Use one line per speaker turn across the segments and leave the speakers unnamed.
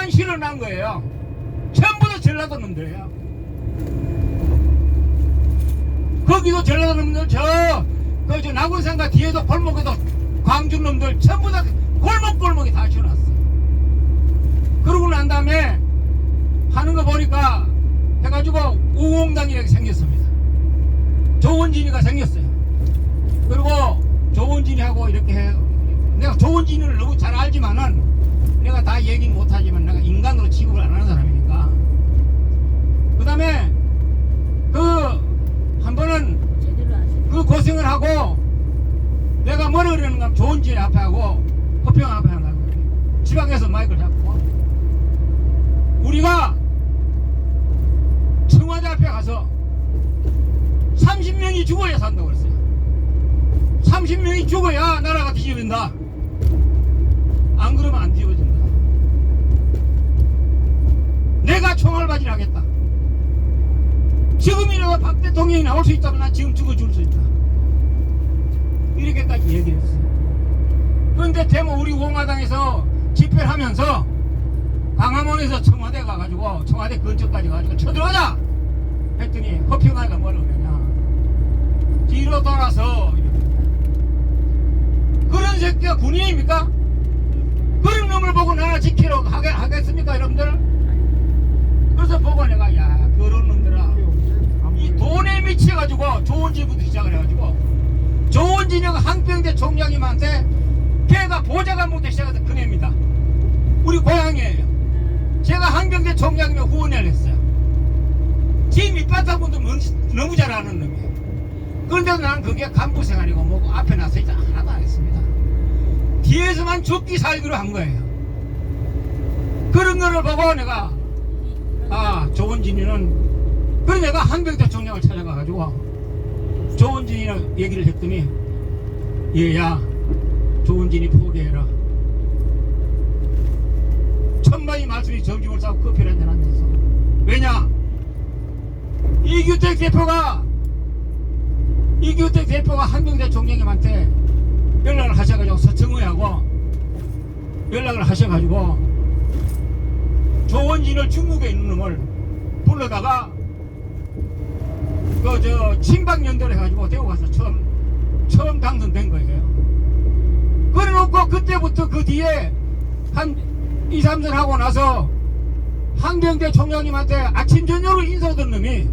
놈들만 실어난 거예요. 전부 다 전라도 놈들이에요. 거기도 전라도 놈들, 저 나군산가 뒤에도 골목에도 광주 놈들 전부 다 골목골목이 다 실어놨어. 그러고 난 다음에 하는 거 보니까 해가지고 우공단이라게 생겼습니다. 조원진이가 생겼어요. 그리고 조원진이하고 이렇게 해요. 내가 조원진이를 너무 잘 알지만은 내가 다 얘기 못하지만 내가 인간으로 취급을 안 하는 사람이니까. 그 다음에 한 번은 그 고생을 하고 내가 뭐라 그러는가 하면 조원진이 앞에 하고 허평 앞에 하는 거예요. 지방에서 마이크를 잡고 우리가 청와대 앞에 가서 30명이 죽어야 산다고 그랬어요. 30명이 죽어야 나라가 뒤집어진다. 안 그러면 안 뒤집어진다. 내가 총알바지를 하겠다. 지금이라도 박 대통령이 나올 수 있다면 난 지금 죽어줄 수 있다. 이렇게까지 얘기를 했어요. 그런데 대모 우리 공화당에서 집회를 하면서 광화문에서 청와대 가가지고 청와대 근처까지 가가지고 쳐들어가자 했더니 허평하니까 뭐라 그러냐, 뒤로 돌아서. 그런 새끼가 군인입니까? 그런 놈을 보고 나라 지키러 하겠습니까 여러분들? 그래서 보고 내가 야 그런 놈들아, 이 돈에 미쳐가지고 조원진부터 시작을 해가지고 조원진이가 항병대 총장님한테 걔가 보좌관부터 시작해서 큰애입니다. 우리 고향이에요. 제가 항병대 총장님에 후원을 했어요. 지 밑바탕분도 너무 잘 아는 놈이에요. 그런데도 나는 그게 간부 생활이고 뭐고 앞에 나서 이제 하나도 안 했습니다. 뒤에서만 죽기 살기로 한 거예요. 그런 거를 보고 내가 조원진이는, 그래 내가 항병대 총장을 찾아가가지고 조원진이랑 얘기를 했더니 얘야 조원진이 포기해라. 천만이 말씀이 점심을 싸고 커피를 한잔 하면서. 왜냐, 이규택 대표가 항병대 총장님한테 연락을 하셔가지고 서청의하고 연락을 하셔가지고 조원진을 중국에 있는 놈을 불러다가 친박연대를 해가지고 대구 가서 처음 당선된 거예요. 그래 놓고 그때부터 그 뒤에 한 2, 3년 하고 나서 항병대 총장님한테 아침 저녁으로 인사 얻은 놈이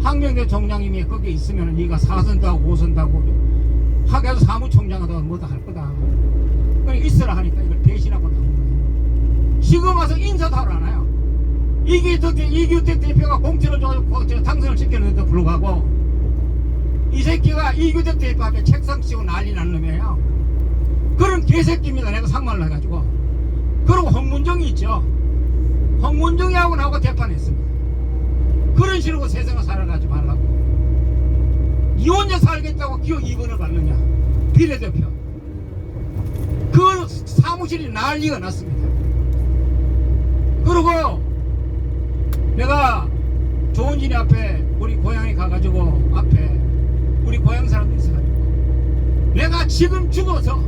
항병대 총장님이 거기에 있으면 네가 4선도 하고 5선도 하고 학교에서 사무총장하다가 뭐다 할 거다. 그러니까 있으라 하니까 이걸 배신하고 나온 거예요. 지금 와서 인사도 하러 안 와요. 이규택 대표가 공천을 줘가지고 당선을 시켰는데도 불구하고 이 새끼가 이규택 대표 앞에 책상 씌우고 난리 난 놈이에요. 그런 개새끼입니다. 내가 상말로 해가지고. 그리고 홍문정이 있죠. 홍문정이하고 나하고 대판했습니다. 그런 식으로 세상을 살아가지 말라고. 니 혼자 살겠다고 기호 2번을 받느냐, 비례대표. 그 사무실이 난리가 났습니다. 그리고 내가 조원진이 앞에 우리 고향에 가가지고 앞에 우리 고향 사람들 있어가지고 내가 지금 죽어서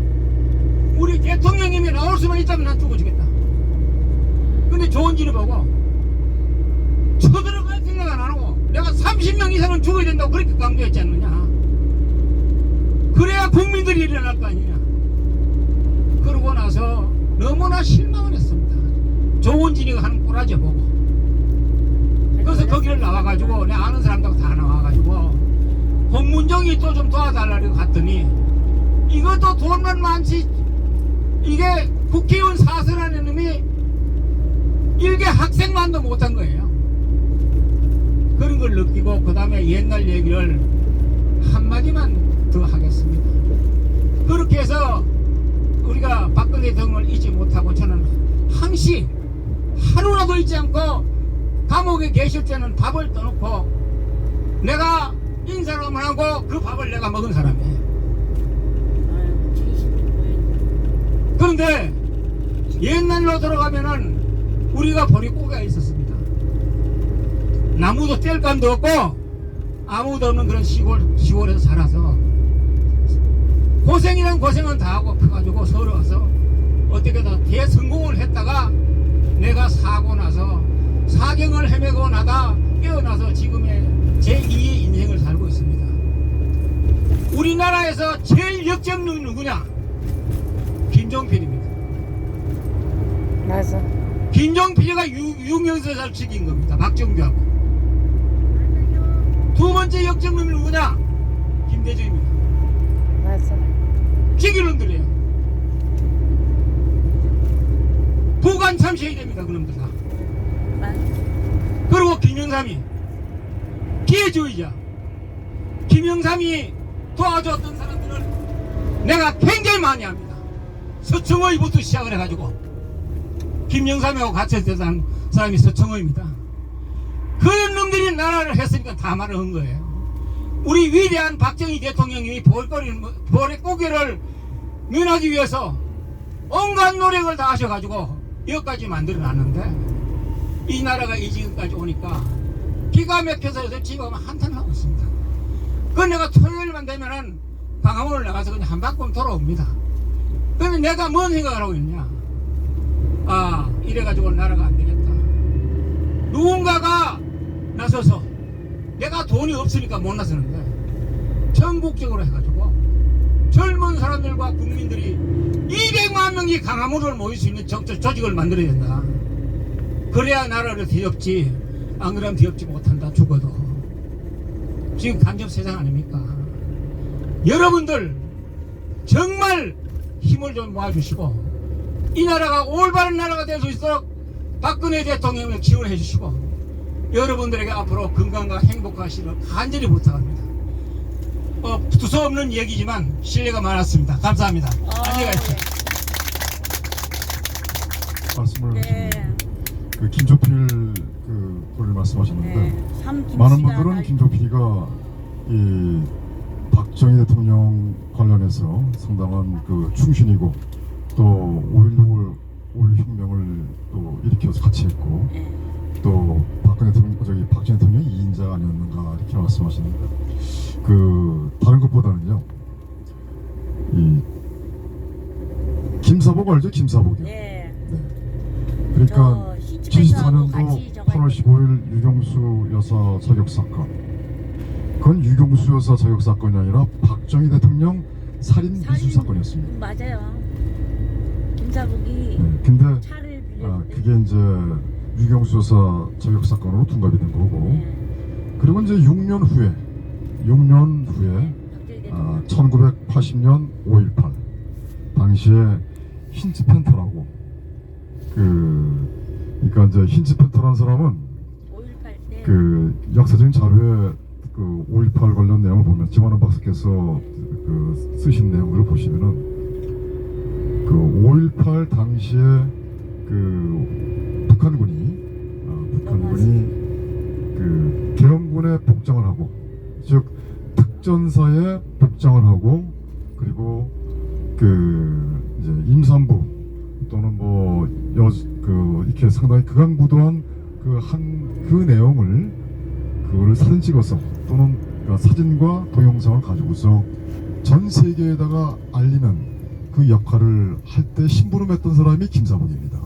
우리 대통령님이 나올 수만 있다면 난 죽어주겠다. 근데 조원진이 보고 쳐들어갈 생각 안 하고 내가 30명 이상은 죽어야 된다고 그렇게 강조했지 않느냐. 그래야 국민들이 일어날 거 아니냐. 그러고 나서 너무나 실망을 했습니다. 조원진이가 하는 꼬라지 보고. 그래서 거기를 나와가지고 내 아는 사람들 다 나와가지고 홍문정이 또 좀 도와달라고 갔더니 이것도 돈만 많지, 이게 국회의원 사설하는 놈이 일개 학생만도 못한 거예요. 그런 걸 느끼고 그 다음에 옛날 얘기를 한마디만 더 하겠습니다. 그렇게 해서 우리가 박근혜 대통령을 잊지 못하고 저는 항시 하루라도 잊지 않고 감옥에 계실 때는 밥을 떠놓고 내가 인사를 한번 하고 그 밥을 내가 먹은 사람이에요. 그런데 옛날로 들어가면은 우리가 보릿고개가 있었습니다. 나무도 뗄감도 없고 아무도 없는 그런 시골에서 살아서 고생이란 고생은 다 하고 커가지고 서러워서 어떻게든 대성공을 했다가 사고 나서 사경을 헤매고 나다 깨어나서 지금의 제2의 인생을 살고 있습니다. 우리나라에서 제일 역정능이 누구냐? 김종필입니다.
맞아.
김종필이가 유명세사를 죽인 겁니다. 박정규하고. 두 번째 역정능이 누구냐? 김대중입니다.
맞아.
죽일 놈들이에요. 보관 참셔야 됩니다. 그놈들 다.
맞아.
그리고 김영삼이 기회주의자. 김영삼이 도와줬던 사람들을 내가 굉장히 많이 합니다. 서청의부터 시작을 해가지고 김영삼하고 같이 했던 사람이 서청의입니다. 그런 놈들이 나라를 했으니까 다 말을 한 거예요. 우리 위대한 박정희 대통령이 볼의 고개를 면하기 위해서 온갖 노력을 다 하셔가지고 여기까지 만들어놨는데 이 나라가 이 지금까지 오니까 기가 막혀서 요새 집에 가면 한탄 하고 있습니다. 그 내가 토요일만 되면은 광화문을 나가서 그냥 한 바퀴 돌아옵니다. 그런데 내가 뭔 생각을 하고 있냐? 아, 이래가지고 나라가 안 되겠다. 누군가가 나서서 내가 돈이 없으니까 못 나서는데 전국적으로 해가지고 젊은 사람들과 국민들이 200만 명이 광화문을 모일 수 있는 조직을 만들어야 된다. 그래야 나라를 뒤엎지. 안 그러면 뒤엎지 못한다. 죽어도. 지금 간접 세상 아닙니까? 여러분들 정말 힘을 좀 모아주시고 이 나라가 올바른 나라가 될 수 있도록 박근혜 대통령을 지원해 주시고 여러분들에게 앞으로 건강과 행복하시길 간절히 부탁합니다. 두서없는 얘기지만 신뢰가 많았습니다. 감사합니다. 안녕히 가십시오.
말씀을
네.
하시는 그 김종필 그를 말씀하셨는데
네.
많은 분들은 김종필이가 이 박정희 대통령 관련해서 상당한 그 충신이고 또 5.16을 혁명을 또 일으켜서 같이 했고 또 박정희 대통령 2인자 아니었는가 이렇게 말씀하시는데 그 다른 것보다는요 이 김사복 알죠? 김사복이요.
네.
네. 그러니까 74년도 8월 15일 유경수 여사 저격 사건. 그건 유경수 여사 저격 사건이 아니라 박정희 대통령 살인 미수 사건이었습니다.
맞아요. 김사복이
네. 근데
차를 빌렸는데.
그게 이제 유경수 여사 저격 사건으로 둔갑이 된 거고.
네.
그리고 이제 6년 후에
박정희 대통령.
1980년 5.18 당시에 힌츠 펜터라고 그러니까 이제 힌츠 펜터라는 사람은
5.18 때.
그 역사적인 자료에 그 5.18 관련 내용을 보면 지만원 박사께서 그 쓰신 내용들을 보시면은 그 5.18 당시에 그 북한군이 그 계엄군에 복장을 하고 즉 특전사에 복장을 하고 그리고 그 이제 임산부 또는 이렇게 상당히 극악무도한 그 내용을 그거를 사진 찍어서 또는 사진과 동영상을 가지고서 전 세계에다가 알리는 그 역할을 할 때 심부름했던 사람이 김사복입니다.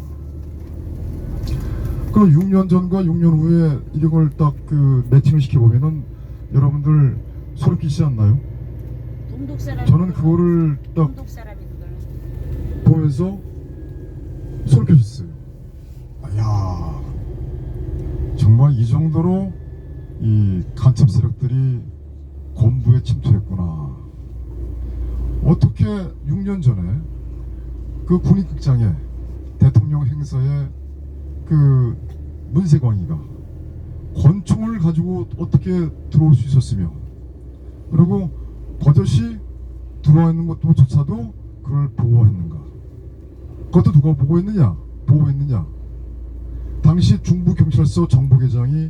그럼 6년 전과 6년 후에 이걸 딱 매칭을 시켜보면은 여러분들 소름 끼치지 않나요?
동독 사람.
저는 그거를 딱
동독 사람이 그걸.
보면서 소름 끼쳤어요. 야, 정말 이 정도로 이 간첩 세력들이 본부에 침투했구나. 어떻게 6년 전에 그 군인극장에 대통령 행사에 그 문세광이가 권총을 가지고 어떻게 들어올 수 있었으며 그리고 버젓이 들어와 있는 것조차도 그걸 보호했는가? 그것도 누가 보호했느냐? 보호했느냐? 당시 중부경찰서 정보계장이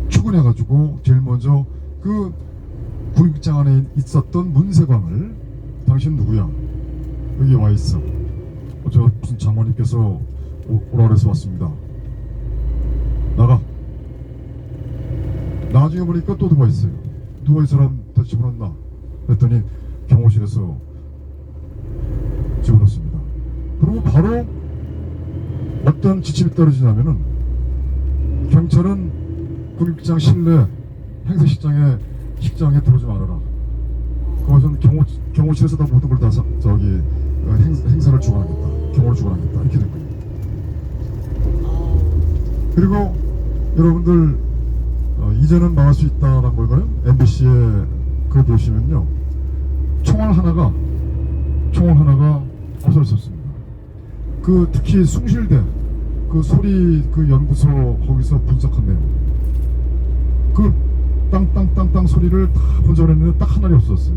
출근해가지고 제일 먼저 그 군인극장 안에 있었던 문세광을 당신 누구야? 여기 와 있어. 저 무슨 장관님께서 오라 그래서 왔습니다. 나가. 나중에 보니까 또 누가 있어요. 누가 이 사람 다 집어넣나? 그랬더니 경호실에서 집어넣습니다. 그리고 바로 어떤 지침이 떨어지냐면은 경찰은 군입장 실내 식장에 들어오지 말아라. 그것은 경호실에서 다 모든 걸 다 행사를 주관하겠다. 경호를 주관하겠다. 이렇게 된 거예요. 그리고 여러분들 이제는 나갈 수 있다라는 걸까요? MBC에 그걸 보시면요, 총알 하나가 없어졌습니다. 그 특히 숭실대 그 소리 그 연구소 거기서 분석한 내용, 그 땅땅땅땅 소리를 다 분석했는데 딱 하나도 없었어요.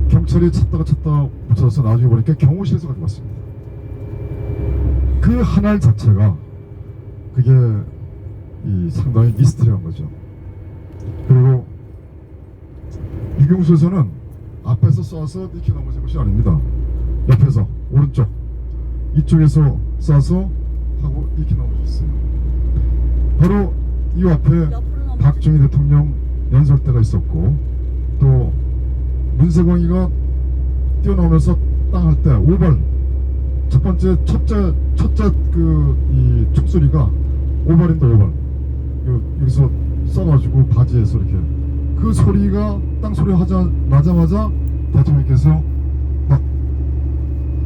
경찰이 찾다가 못 찾아서 나중에 보니까 경호실에서 가져왔습니다. 그 하나 자체가 그게 상당히 미스터리한 거죠. 그리고 유경수에서는 앞에서 쏴서 이렇게 넘어진 것이 아닙니다. 옆에서 오른쪽 이쪽에서 쏴서 하고 이렇게 넘어졌어요. 바로 이 앞에 박정희 대통령 연설대가 있었고, 또 문세광이가 뛰어나오면서 땅 할 때 5발 첫째 이 총소리가 5발인데 5발 여기서 쏴가지고 바지에서 이렇게 그 소리가 땅 소리 나자마자 대통령께서 막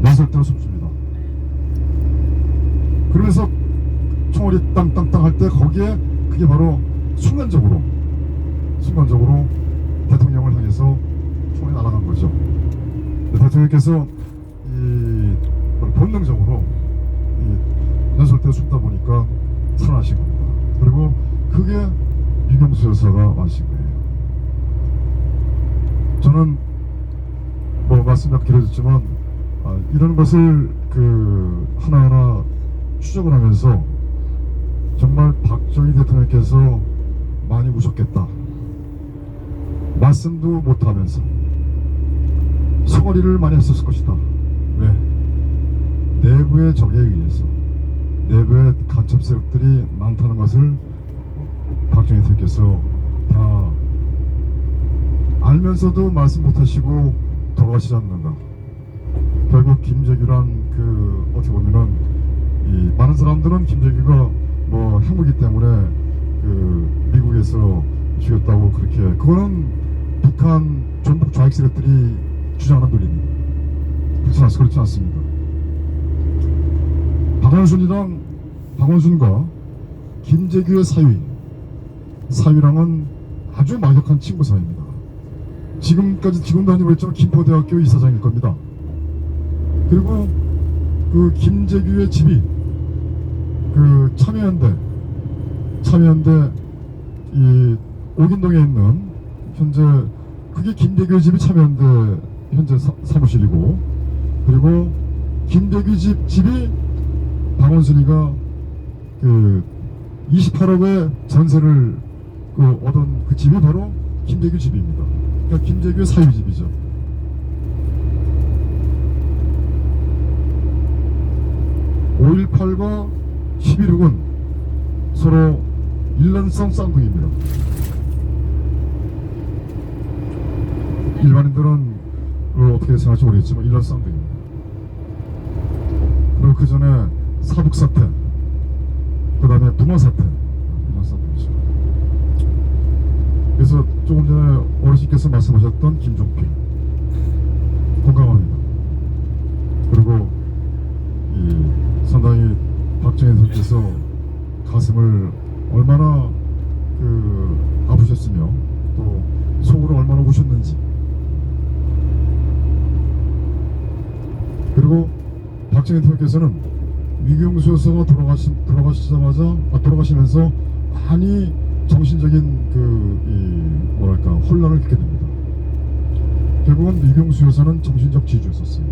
연설대로 숨습니다. 그러면서 총알이 땅땅땅 할 때 거기에 그게 바로 순간적으로 대통령을 향해서 총알이 날아간 거죠. 대통령께서 본능적으로 연설대로 숨다 보니까 살아나신 겁니다. 그리고 그게 유경수 여사가 마신 거예요. 저는 말씀이 막 길어졌지만 이런 것을 하나하나 추적을 하면서 정말 박정희 대통령께서 많이 우셨겠다. 말씀도 못하면서 서거리를 많이 했었을 것이다. 왜? 내부의 적에 의해서, 내부의 간첩 세력들이 많다는 것을 박정희 대통령께서 다 알면서도 말씀 못하시고 돌아가시지 않는가. 결국 김재규란 어떻게 보면은 많은 사람들은 김재규가 형무기 때문에 미국에서 죽였다고 그렇게, 그거는 북한 전북 좌익 세력들이 주장하는 논리입니다. 그렇지 않습니다. 박원순과 김재규의 사위랑은 아주 막역한 친구 사이입니다. 지금도 아니고 했지만 김포대학교 이사장일 겁니다. 그리고 그 김재규의 집이 참여연대 이 옥인동에 있는, 현재 그게 김재규의 집이 참여연대 현재 사무실이고, 그리고 김재규 집이 박원순이가 28억의 전세를 얻은 그 집이 바로 김재규 집입니다. 그러니까 김재규의 사위 집이죠. (5.18과) 11.6은 서로 일란성 쌍둥이입니다. 일반인들은 어떻게 생각할지 모르겠지만 일란 쌍둥이입니다. 그리고 그 전에 사북 사태, 그 다음에 붕어 사태, 일란 쌍둥이죠. 그래서 조금 전에 어르신께서 말씀하셨던 김종필 공감합니다. 그리고 상당히 박정희 대통령께서 가슴을 얼마나 아프셨으며 또 속으로 얼마나 우셨는지, 그리고 박정희 대통령께서는 유경수 여사가 돌아가시면서 많이 정신적인 혼란을 겪게 됩니다. 결국은 유경수 여사는 정신적 지주였었어요.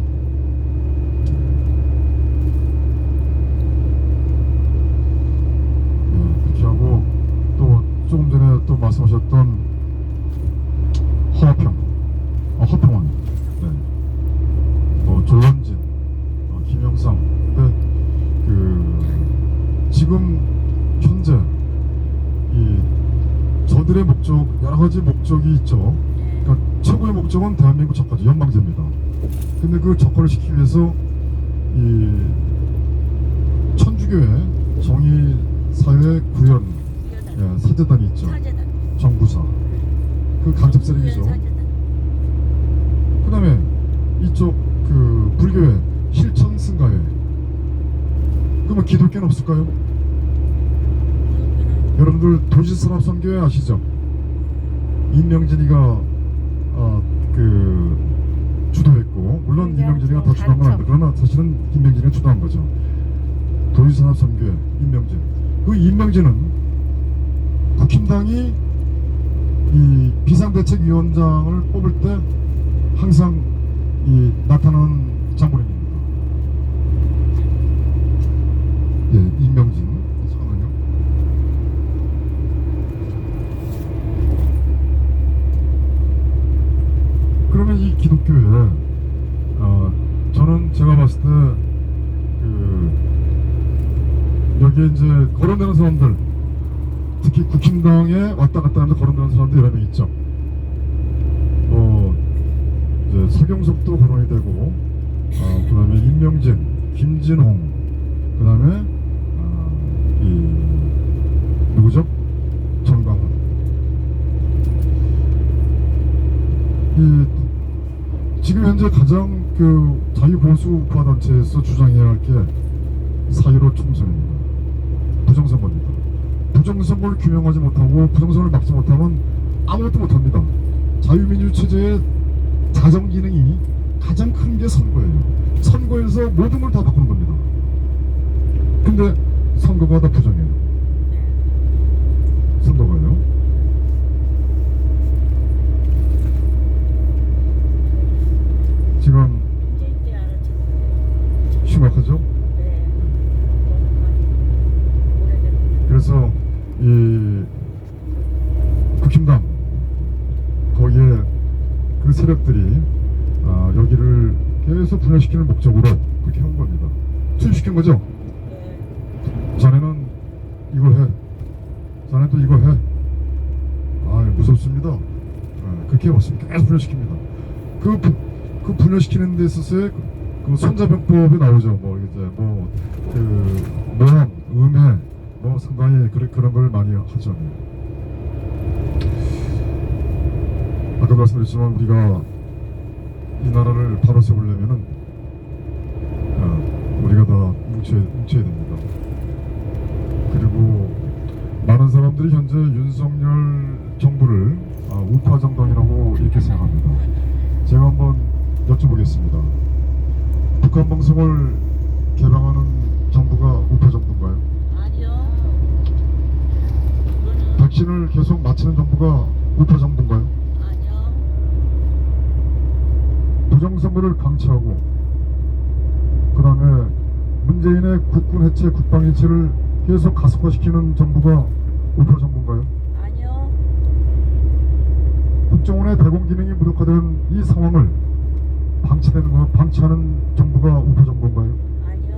그렇게 하고, 또 조금 전에 또 말씀하셨던 허평원, 조현진, 김영삼. 근데 지금 현재 저들의 목적, 여러 가지 목적이 있죠. 그러니까 최고의 목적은 대한민국 적화죠. 연방제입니다. 근데 그 적화를 시키기 위해서 기독교회 정의사회 구현 사재단이 있죠.
사재단.
정부사. 그 간첩 세력이죠.
사재단.
그 다음에 이쪽 그 불교회 실천승가회. 그러면 기독교는 없을까요? 여러분들 도시산업선교회 아시죠? 임명진이가 그 주도했고, 물론 임명진이가 다 주도한 건 아닌데, 그러나 사실은 임명진이가 주도한 거죠. 도시산업선교회 임명진. 그 임명진은 국힘당이 이 비상대책위원장을 뽑을 때 항상 이 나타나는 장본인입니다. 예, 임명진. 잠깐만요. 그러면 이 기독교에 저는 제가 봤을 때 여기에 이제 거론되는 사람들, 특히 국힘당에 왔다 갔다 하면서 거론되는 사람들 여러 명 있죠. 이제 서경석도 거론이 되고, 그 다음에 임명진, 김진홍, 그 다음에 누구죠? 정광훈. 지금 현재 가장 그 자유보수 우파단체에서 주장해야 할 게 4.15 총선입니다. 부정선거입니다. 부정선거를 규명하지 못하고 부정선거를 막지 못하면 아무것도 못합니다. 자유민주체제의 자정기능이 가장 큰 게 선거예요. 선거에서 모든 걸 다 바꾸는 겁니다. 근데 선거가 다 부정해요. 선거가요. 지금
문재인 때 알았죠.
심각하죠?
네. 오래된.
그래서 이 국힘당 거기에 그 세력들이 여기를 계속 분열시키는 목적으로 그렇게 한 겁니다. 투입시킨 거죠?
네.
자네는 이걸 해. 자네 또 이거 해. 무섭습니다. 그렇게 해봤습니다. 계속 분열시킵니다. 그 분열시키는 데 있어서의 그 손자병법이 나오죠. 모험, 음해, 상당히 그런 걸 많이 하죠. 아까 말씀드렸지만 우리가 이 나라를 바로 세우려면은 우리가 다 뭉쳐야 됩니다. 그리고 많은 사람들이 현재 윤석열 정부를 우파 정당이라고 이렇게 생각합니다. 제가 한번 여쭤보겠습니다. 북한 방송을 개방하는 정부가 우파 정부인가요?
아니요.
백신을 계속 맞히는 정부가 우파 정부인가요?
아니요.
부정선거를 강취하고 그 다음에 문재인의 국군 해체, 국방 해체를 계속 가속화시키는 정부가 우파 정부인가요?
아니요.
국정원의 대공 기능이 무력화된 이 상황을 방치하는 정부가 우파 정부인가요?
아니요.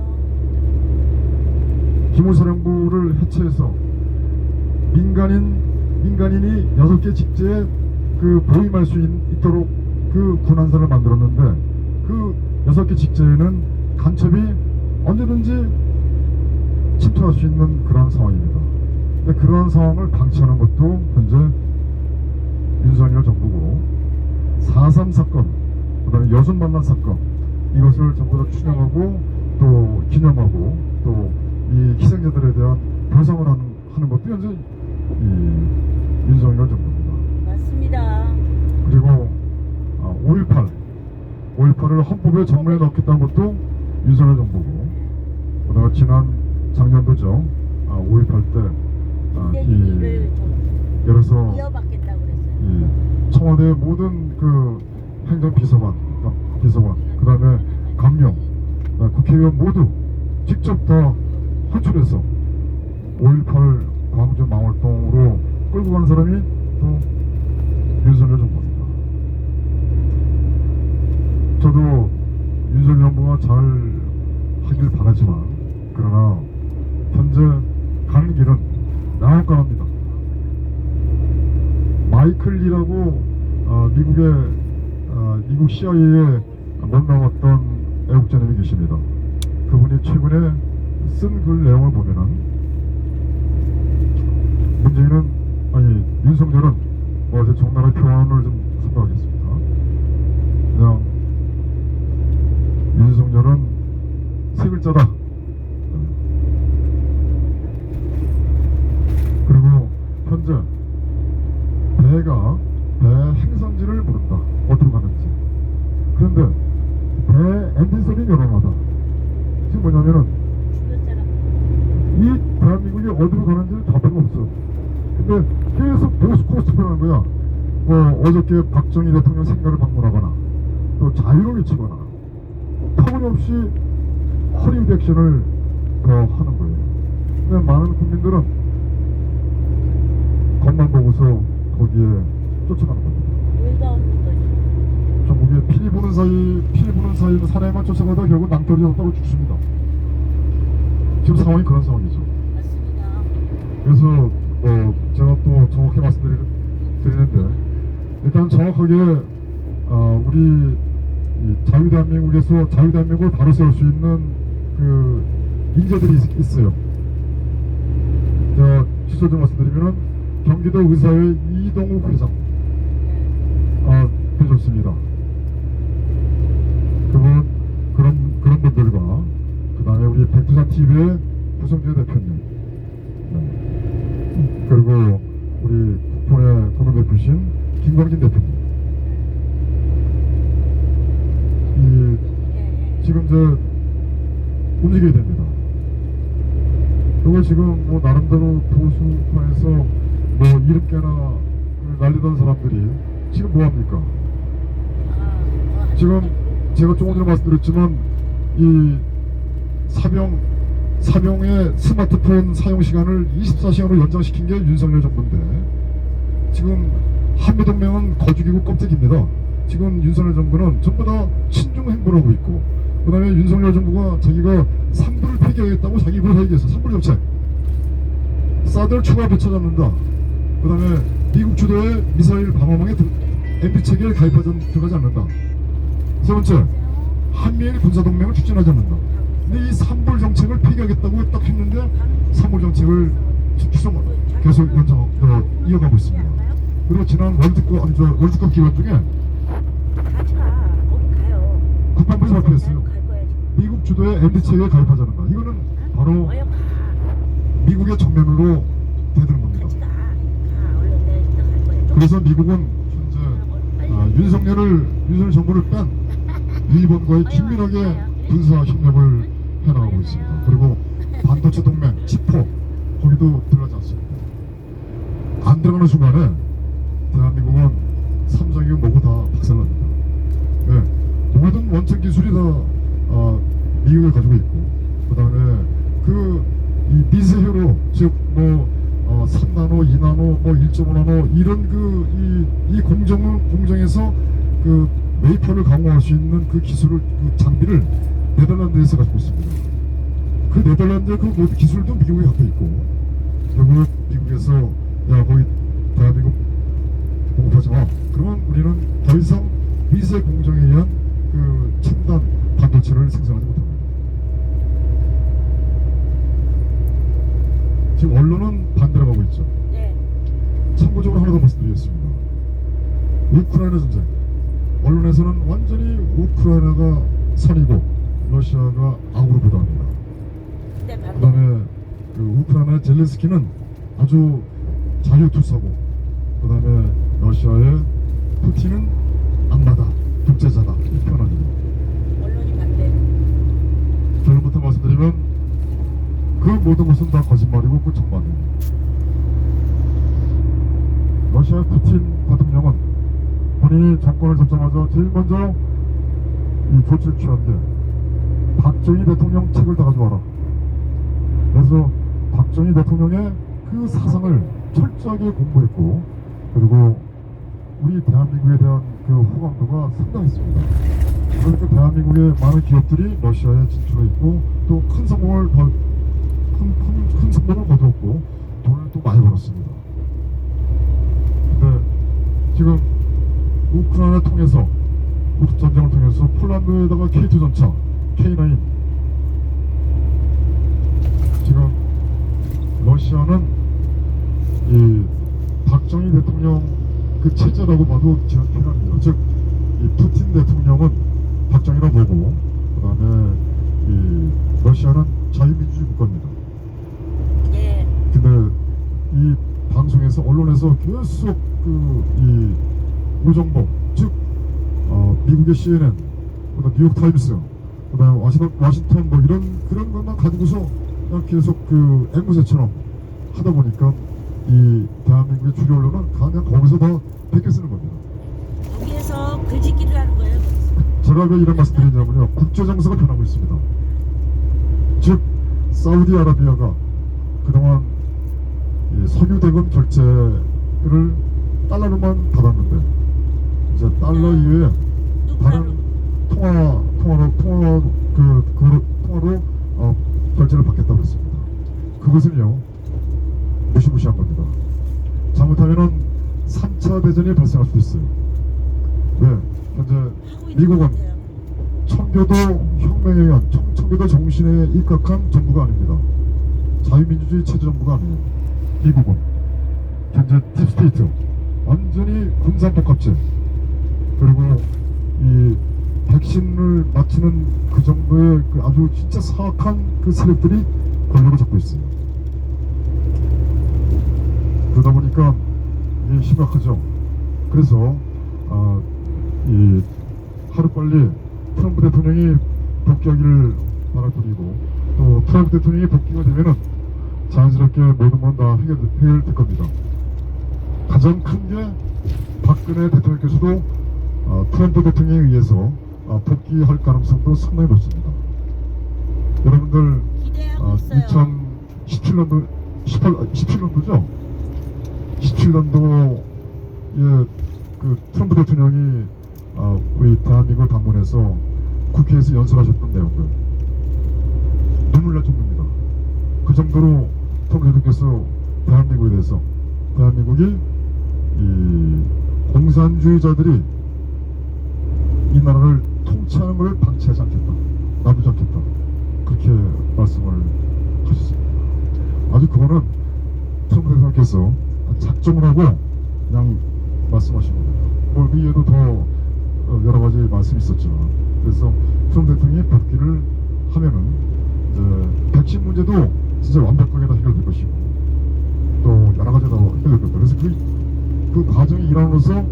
기무사령부를 해체해서 민간인이 6개 직제에 보임할 수 있도록 그 군안사를 만들었는데 그 6개 직제에는 간첩이 언제든지 침투할 수 있는 그런 상황입니다. 근데 그런 상황을 방치하는 것도 현재 윤석열 정부고 4.3 사건, 그 다음에 여순 만난 사건, 이것을 전부 다 추정하고 또 기념하고 또 이 희생자들에 대한 보상을 하는 것도 현재 이 윤석열 정부입니다.
맞습니다.
그리고 5.18을 헌법에 전면에 넣겠다는 것도 윤석열 정부고, 그다음에 작년도죠. 5.18 때
김대중이를
예로서
이어받겠다고 그랬어요.
청와대 모든 그 행정비서관, 그다음에 강령, 국회의원 모두 직접 다 호출해서 5.18 광주 망월동으로 끌고 간 사람이 또 윤석열 정부입니다. 저도 윤석열 정부가 잘 하길 바라지만, 그러나 현재 가는 길은 양악강합니다. 마이클 리라고 미국 CIA에 못 나왔던 애국자님이 계십니다. 그분이 최근에 쓴 그 내용을 보면은 문재인은 아니 윤석열은 어제 적나라한 표현을 좀 생각하겠습니다. 그냥 윤석열은 세 글자다. 그리고 현재 배가 배 행선지를 모른다. 어디로 가는지. 그런데 배 엔진선이 열어놔다. 지금 뭐냐면은
주변 사람
이 대한민국이 어디로 가는지를 답변이 없어. 근데 계속 보스코스프라는 거야. 뭐 어저께 박정희 대통령 생가를 방문하거나 또 자유를 외치거나 터무니없이 허리우드 액션을 더 하는 거예요. 근데 많은 국민들은 겉만 보고서 거기에 쫓아가는 겁니다.
의가 없는 거지.
전국에 피리 부는 사이 사내만 쫓아가다 결국 낭떠러지 잡다고 죽습니다. 지금 상황이 그런 상황이죠.
맞습니다.
그래서 제가 또 정확히 말씀드리는데 일단 정확하게 우리 이 자유대한민국에서 자유대한민국을 바로 세울 수 있는 그 인재들이 있어요. 제가 시설 좀 말씀드리면은 경기도 의사회 이동욱 회장 되셨습니다. 그런 분들과 그 다음에 우리 백두산 TV의 구성재 대표님, 그리고 우리 국본의 공동대표신 김광진 대표님. 지금 움직여야 됩니다. 그리고 지금 뭐 나름대로 보수파에서 뭐 이름깨나 날리던 사람들이 지금 뭐 합니까? 지금 제가 조금 전에 말씀드렸지만 이 사병의 스마트폰 사용 시간을 24시간으로 연장시킨 게 윤석열 정부인데 지금 한미동맹은 거죽이고 껍데기입니다. 지금 윤석열 정부는 전부 다 친중 행보를 하고 있고 그 다음에 윤석열 정부가 자기가 산불을 폐기하겠다고 자기 입으로 얘기했어. 산불 정책. 사드를 추가 배쳐잡는다. 그 다음에 미국 주도의 미사일 방어망에 MB 체계를 들어가지 않는다. 세 번째, 한미일 군사동맹을 추진하지 않는다. 근데 이 산불 정책을 폐기하겠다고 딱 했는데 산불 정책을 계속 이어가고 있습니다. 그리고 지난 월드컵 기간 중에
같이 가. 거기 가요.
국방부에서 발표했어요.
갈 거야 지금.
미국 주도의 MB 체계에 가입하지 않는다. 이거는 바로
어여 가.
미국의 정면으로 대드는 겁니다.
같이 가. 가. 얼른 내가 이따 갈 거야.
그래서 미국은 현재 윤석열 정부를 뺀 일본과의 긴밀하게 군사 협력을 해나가고 있습니다. 그리고 반도체 동맹, 치포 거기도 들어가지 않습니다. 안 들어가는 순간에 대한민국은 삼성이고 뭐고 다 박살납니다. 네, 모든 원천 기술이 다 미국을 가지고 있고 그 다음에 이 미세효로 즉 3나노, 2나노, 1.5나노 이런 이 공정에서 그 웨이퍼를 강화할 수 있는 그 기술을 그 장비를 네덜란드에서 가지고 있습니다. 그 네덜란드의 그 모든 기술도 미국이 갖고 있고 결국 미국에서 야 거기 대한민국 공급하지 마. 그러면 우리는 더 이상 미세 공정에 의한 그 첨단 반도체를 생산하지 못합니다. 지금 언론은 반대로 가고 있죠.
네.
참고적으로 하나 더 말씀드리겠습니다. 우크라이나 전쟁. 언론에서는 완전히 우크라이나가 선이고 러시아가 악으로 보도합니다.
네,
그 다음에 우크라이나 젤렌스키는 아주 자유투사고 그 다음에 러시아의 푸틴은 악마다, 독재자다 이렇게 표현합니다.
언론이 반대.
결론부터 말씀드리면 그 모든 것은 다 거짓말이고 그 정말이에요. 러시아 푸틴 대통령은 본인이 정권을 잡자마자 제일 먼저 이 조치를 취한 게 박정희 대통령 책을 다 가져와라. 그래서 박정희 대통령의 그 사상을 철저하게 공부했고 그리고 우리 대한민국에 대한 그 호감도가 상당했습니다. 그러니까 대한민국의 많은 기업들이 러시아에 진출했고 또 큰 성공을 거두었고 돈을 또 많이 벌었습니다. 근데 지금 우크라이나 통해서 전쟁을 통해서 폴란드에다가 K2 전차 K9 러시아는 이 박정희 대통령 그 체제라고 봐도 지금 편합니다. 즉, 이 푸틴 대통령은 박정희라 보고, 그다음에 이 러시아는 자유민주주의 국가입니다.
예.
근데 이 방송에서 언론에서 계속 이 우정보, 즉 미국의 CNN, 그다음 뉴욕 타임스, 그다음 워싱턴 뭐 이런 그런 것만 가지고서 그냥 계속 그 앵무새처럼 하다 보니까 이 대한민국의 주류 언론은 그냥 거기서 다 베껴 쓰는 겁니다.
거기에서 글짓기를 하는 거예요.
제가 왜 이런 말씀 드리냐면요, 국제 정세가 변하고 있습니다. 즉 사우디아라비아가 그동안 이 석유 대금 결제를 달러로만 받았는데 이제 달러 이외에 다른 통화로 결제를 받겠다고 했습니다. 그것은요 무시무시한 겁니다. 잘못하면은 3차 대전이 발생할 수도 있어요. 왜? 현재
하고 있는
미국은
것 같아요.
청교도 혁명에 의한 청교도 정신에 입각한 정부가 아닙니다. 자유민주주의 체제 정부가 아니에요. 미국은 현재 딥스테이트, 완전히 군산복합체, 그리고 이 백신을 맞추는 그 정도의 그 아주 진짜 사악한 그 세력들이 권력을 잡고 있어요. 그러다 보니까 이게 심각하죠. 그래서 이 하루빨리 트럼프 대통령이 복귀하기를 바랄 뿐이고, 또 트럼프 대통령이 복귀가 되면은 자연스럽게 모든 건 다 해결될 겁니다. 가장 큰 게 박근혜 대통령께서도 트럼프 대통령에 의해서 복귀할 가능성도 상당히 높습니다. 여러분들
기대하고 있어요.
17년도죠? 17년도에 그 트럼프 대통령이 우리 대한민국을 방문해서 국회에서 연설하셨던 내용들 눈물 날 정도입니다. 그 정도로 트럼프 대통령께서 대한민국에 대해서 대한민국이 이 공산주의자들이 이 나라를 통치하는 것을 방치하지 않겠다, 놔두지 않겠다, 그렇게 말씀을 하셨습니다. 아주 그거는 트럼프 대통령께서 작정을 하고 그냥 말씀하신 겁니다. 뭐 위에도 더 여러 가지 말씀이 있었지만, 그래서 트럼프 대통령이 복귀를 하면은 이제 백신 문제도 진짜 완벽하게 다 해결될 것이고, 또 여러 가지 다 해결될 겁니다. 그래서 그 과정이 일환으로서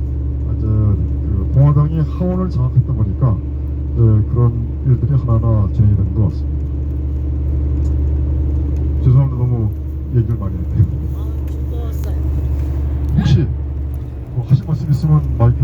이제 그 공화당이 하원을 장악했다 보니까 이제 그런 일들이 하나하나 진행이 되는 것 같습니다. 죄송합니다. 너무 얘기를 많이 했네요.
즐거웠어요.
혹시 뭐 하실 말씀 있으면 마이크